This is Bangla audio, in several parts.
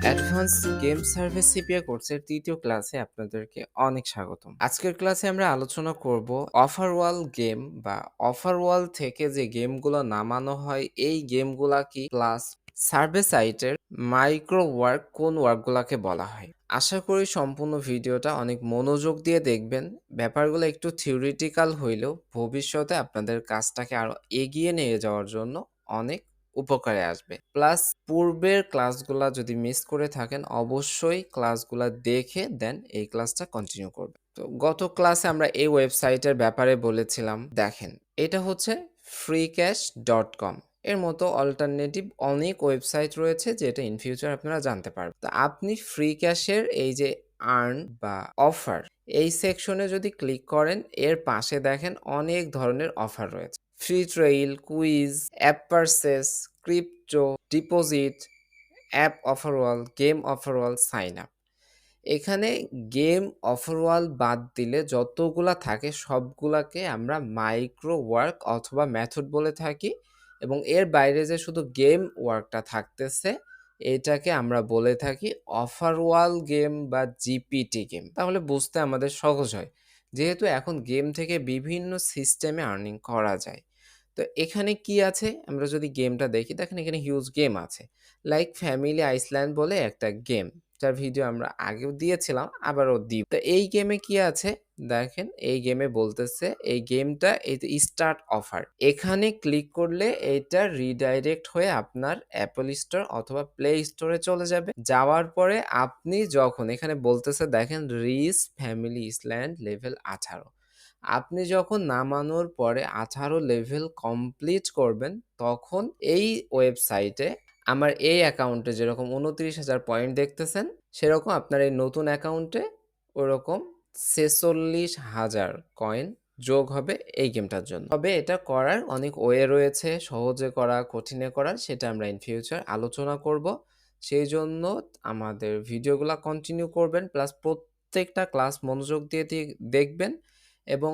অ্যাডভান্স গেম সার্ভিস সিপিএ কোর্সের ৩য় ক্লাসে আপনাদেরকে অনেক স্বাগতম। আজকের ক্লাসে আমরা আলোচনা করব অফারওয়াল গেম বা অফারওয়াল থেকে যে গেমগুলো নামানো হয় এই গুলা কি, প্লাস সার্ভিস সাইটের মাইক্রো ওয়ার্ক কোন ওয়ার্কগুলাকে বলা হয়। আশা করি সম্পূর্ণ ভিডিওটা অনেক মনোযোগ দিয়ে দেখবেন। ব্যাপারগুলো একটু থিওরিটিক্যাল হইলেও ভবিষ্যতে আপনাদের কাজটাকে আরো এগিয়ে নিয়ে যাওয়ার জন্য অনেক উপকারে আসবে। প্লাস পূর্বের ক্লাসগুলা যদি মিস করে থাকেন অবশ্যই ক্লাসগুলা দেখে দেন এই ক্লাসটা কন্টিনিউ করবেন। তো গত ক্লাসে আমরা এই ওয়েবসাইটের ব্যাপারে বলেছিলাম, দেখেন এটা হচ্ছে freecash.com। এর মতো অল্টারনেটিভ অনেক ওয়েবসাইট রয়েছে যেটা ইন ফিউচার আপনারা জানতে পারবেন। তো আপনি ফ্রি ক্যাশের এই যে আর্ন বা অফার এই সেকশনে যদি ক্লিক করেন, এর পাশে দেখেন অনেক ধরনের অফার রয়েছে। Free trial, quiz, app purchase, crypto, deposit, app offerwall, game offerwall, sign up. এখানে গেম অফারওয়াল বাদ দিলে যতগুলা থাকে সবগুলাকে আমরা মাইক্রো ওয়ার্ক অথবা মেথড বলে থাকি, এবং এর বাইরে যে শুধু গেম ওয়ার্কটা থাকতেছে এটাকে আমরা বলে থাকি অফারওয়াল গেম বা জিপিটি গেম। তাহলে বুঝতে আমাদের সহজ হয়, যেহেতু এখন গেম থেকে বিভিন্ন সিস্টেমে আর্নিং করা যায়। তো এখানে কি আছে, আমরা যদি গেমটা দেখি দেখেন এখানে হিউজ গেম আছে। লাইক ফ্যামিলি আইসল্যান্ড বলে একটা গেম, যার ভিডিও আমরা আগেও দিয়েছিলাম, আবারও দিই। তো এই গেমে কি আছে দেখেন, এই গেমে বলতেছে এই গেমটা এই যে স্টার্ট অফার, এখানে ক্লিক করলে এটা রিডাইরেক্ট হয়ে আপনার অ্যাপল স্টোর অথবা প্লে স্টোরে চলে যাবে। যাওয়ার পরে আপনি যখন এখানে বলতেছে দেখেন রিচ ফ্যামিলি আইসল্যান্ড লেভেল 18, আপনি যখন নামানোর পরে 18 লেভেল কমপ্লিট করবেন তখন এই ওয়েবসাইটে আমার এই অ্যাকাউন্টে যেরকম 29,000 পয়েন্ট দেখতেছেন, সেরকম আপনার এই নতুন অ্যাকাউন্টে ওরকম 46,000 কয়েন যোগ হবে এই গেমটার জন্য। তবে এটা করার অনেক ওয়ে রয়েছে, সহজে করা, কঠিনে করা, সেটা আমরা ইন ফিউচার আলোচনা করব। সেই জন্য আমাদের ভিডিওগুলো কন্টিনিউ করবেন, প্লাস প্রত্যেকটা ক্লাস মনোযোগ দিয়ে দেখবেন, এবং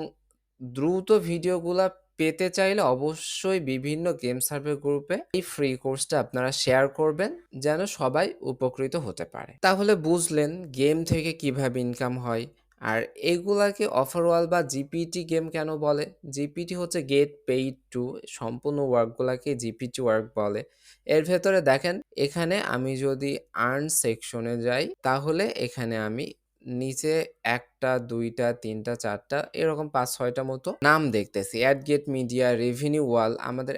দ্রুত ভিডিওগুলা পেতে চাইলে অবশ্যই বিভিন্ন গেম সার্ভে গ্রুপে এই ফ্রি কোর্সটা আপনারা শেয়ার করবেন, যেন সবাই উপকৃত হতে পারে। তাহলে বুঝলেন গেম থেকে কিভাবে ইনকাম হয়। আর এগুলাকে অফারওয়াল বা জিপিটি গেম কেন বলে? জিপিটি হচ্ছে গেট পেইড টু, সম্পূর্ণ ওয়ার্কগুলাকে জিপিটি ওয়ার্ক বলে। এর ভেতরে দেখেন এখানে আমি যদি আর্ন সেকশনে যাই তাহলে এখানে আমি নিচে ১টা ২টা ৩টা ৪টা এরকম ৫-৬টা মতো নাম দেখতেছি। অ্যাড গেট মিডিয়া, রেভিনিউ ওয়াল, আমাদের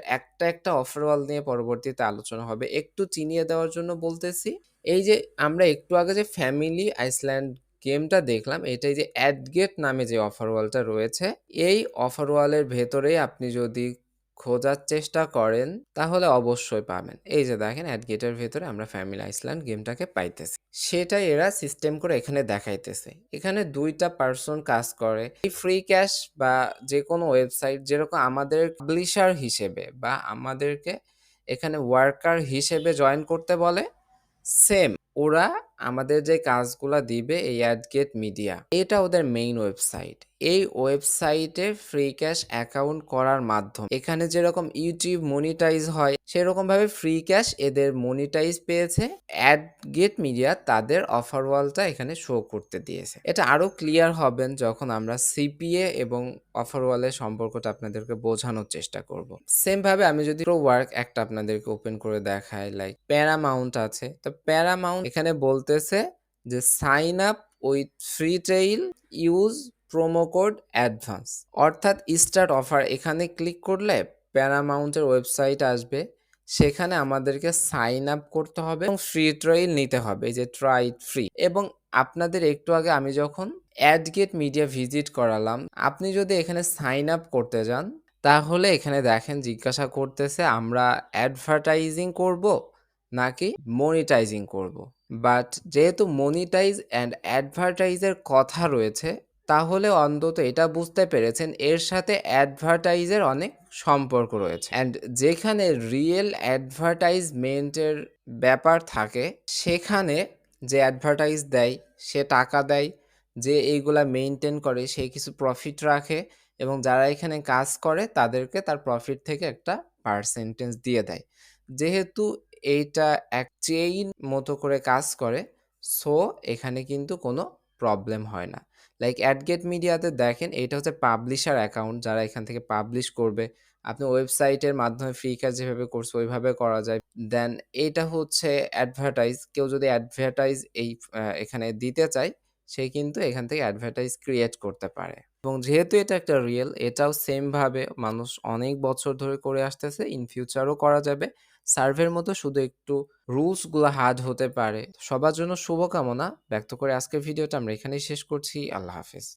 একটা অফার ওয়াল নিয়ে পরবর্তীতে আলোচনা হবে। একটু চিনিয়ে দেওয়ার জন্য বলতেছি, এই যে আমরা একটু আগে যে ফ্যামিলি আইসল্যান্ড গেমটা দেখলাম, এটাই যে অ্যাড গেট নামে যে অফার ওয়ালটা রয়েছে, এই অফার ওয়ালের ভেতরেই আপনি যদি খোঁজার চেষ্টা করেন তাহলে অবশ্যই পাবেন। এই যে দেখেন অ্যাড গেটের ভেতরে আমরা ফ্যামিলি আইসল্যান্ড গেমটাকে পাইতেছি, সেটাই এরা সিস্টেম করে এখানে দেখাইতেছে। এখানে 2টা পার্সন কাজ করে। এই ফ্রি ক্যাশ বা যে কোনো ওয়েবসাইট যেরকম আমাদের পাবলিশার হিসেবে বা আমাদেরকে এখানে ওয়ার্কার হিসেবে জয়েন করতে বলে, সেম ওরা আমাদের যে কাজগুলা দিবে এই অ্যাডগেট মিডিয়া, এটা ওদের মেইন ওয়েবসাইট। এই ওয়েবসাইটে ফ্রি ক্যাশ অ্যাকাউন্ট করার মাধ্যমে এখানে যেরকম ইউটিউব মনিটাইজ হয় সেরকম ভাবে ফ্রি ক্যাশ এদের মনিটাইজ পেয়েছে। অ্যাডগেট মিডিয়া তাদের অফার ওয়ালটা এখানে শো করতে দিয়েছে। এটা আরো ক্লিয়ার হবেন যখন আমরা সিপিএ এবং অফার ওয়ালের সম্পর্কটা আপনাদেরকে বোঝানোর চেষ্টা করব। সেম ভাবে আমি যদি ওয়ার্ক একটা আপনাদেরকে ওপেন করে দেখাই, লাইক প্যারামাউন্ট আছে। তো প্যারামাউন্ট এখানে বলতেছে যে sign up with free trial, use promo code advance, অর্থাৎ স্টার্ট অফার। এখানে ক্লিক করলে প্যারামাউন্টের ওয়েবসাইট আসবে, সেখানে আমাদেরকে সাইন আপ করতে হবে এবং ফ্রি ট্রায়াল নিতে হবে, এই যে ট্রাই ফ্রি। এবং আপনাদের একটু আগে আমি যখন অ্যাডগেট মিডিয়া ভিজিট করালাম, আপনি যদি এখানে সাইন আপ করতে যান তাহলে এখানে দেখেন জিজ্ঞাসা করতেছে আমরা অ্যাডভার্টাইজিং করব নাকি মনিটাইজিং করব। বাট যেহেতু মনিটাইজ অ্যান্ড অ্যাডভার্টাইজের কথা রয়েছে, তাহলে অন্তত এটা বুঝতে পেরেছেন এর সাথে অ্যাডভার্টাইজের অনেক সম্পর্ক রয়েছে। অ্যান্ড যেখানে রিয়েল অ্যাডভার্টাইজমেন্টের ব্যাপার থাকে, সেখানে যে অ্যাডভার্টাইজ দেয় সে টাকা দেয়, যে এইগুলা মেইনটেন করে সে কিছু প্রফিট রাখে, এবং যারা এখানে কাজ করে তাদেরকে তার প্রফিট থেকে একটা পার্সেন্টেজ দিয়ে দেয়। যেহেতু এইটা এক চেইন মতো করে কাজ করে। সো এখানে কিন্তু কোনো প্রবলেম হয় না। লাইক অ্যাডগেট মিডিয়াতে দেখেন এইটা হচ্ছে পাবলিশার অ্যাকাউন্ট যারা এখান থেকে পাবলিশ করবে। আপনি ওয়েবসাইটের মাধ্যমে ফ্রি কাজ যেভাবে করছে ওইভাবে করা যায়। দেন এইটা হচ্ছে অ্যাডভার্টাইজ। কেউ যদি অ্যাডভার্টাইজ এখানে দিতে চায়, সে কিন্তু এখান থেকে অ্যাডভার্টাইজ ক্রিয়েট করতে পারে। এবং যেহেতু এটা একটা রিয়েল, এটাও সেম ভাবে মানুষ অনেক বছর ধরে করে আসতেছে। ইন ফিউচারও করা যাবে। সার্ভের মতো শুধু একটু রুলস গুলা হার্ড হতে পারে। সবার জন্য শুভকামনা ব্যক্ত করে আজকের ভিডিওটা আমরা এখানেই শেষ করছি। আল্লাহ হাফেজ।